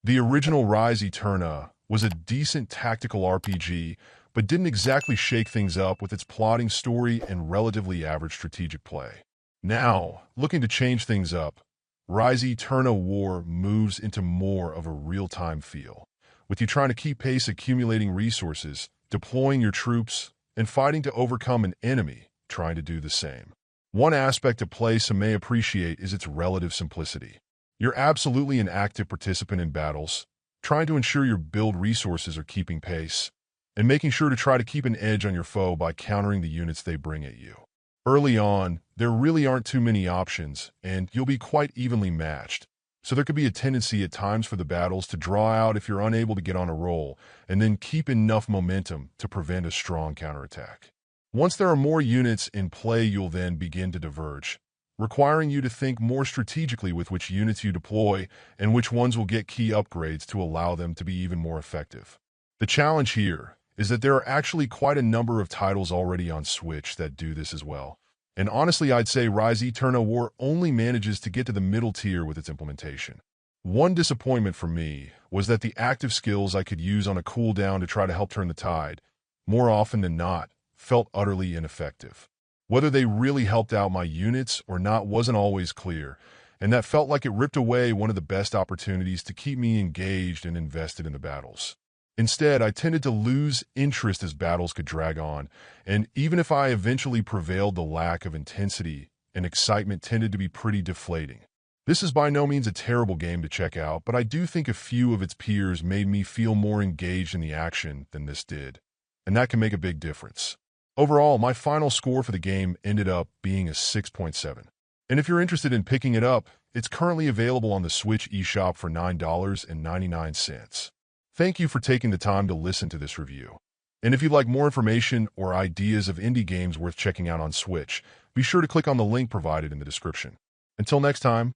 The original Rise Eterna was a decent tactical RPG, but didn't exactly shake things up with its plotting story and relatively average strategic play. Now, looking to change things up, Rise Eterna War moves into more of a real-time feel, with you trying to keep pace accumulating resources, deploying your troops, and fighting to overcome an enemy trying to do the same. One aspect of play some may appreciate is its relative simplicity. You're absolutely an active participant in battles, trying to ensure your build resources are keeping pace, and making sure to try to keep an edge on your foe by countering the units they bring at you. Early on, there really aren't too many options, and you'll be quite evenly matched, so there could be a tendency at times for the battles to draw out if you're unable to get on a roll, and then keep enough momentum to prevent a strong counterattack. Once there are more units in play, you'll then begin to diverge, requiring you to think more strategically with which units you deploy and which ones will get key upgrades to allow them to be even more effective. The challenge here is that there are actually quite a number of titles already on Switch that do this as well. And honestly, I'd say Rise Eterna War only manages to get to the middle tier with its implementation. One disappointment for me was that the active skills I could use on a cooldown to try to help turn the tide, more often than not, felt utterly ineffective. Whether they really helped out my units or not wasn't always clear, and that felt like it ripped away one of the best opportunities to keep me engaged and invested in the battles. Instead, I tended to lose interest as battles could drag on, and even if I eventually prevailed, the lack of intensity and excitement tended to be pretty deflating. This is by no means a terrible game to check out, but I do think a few of its peers made me feel more engaged in the action than this did, and that can make a big difference. Overall, my final score for the game ended up being a 6.7. And if you're interested in picking it up, it's currently available on the Switch eShop for $9.99. Thank you for taking the time to listen to this review. And if you'd like more information or ideas of indie games worth checking out on Switch, be sure to click on the link provided in the description. Until next time,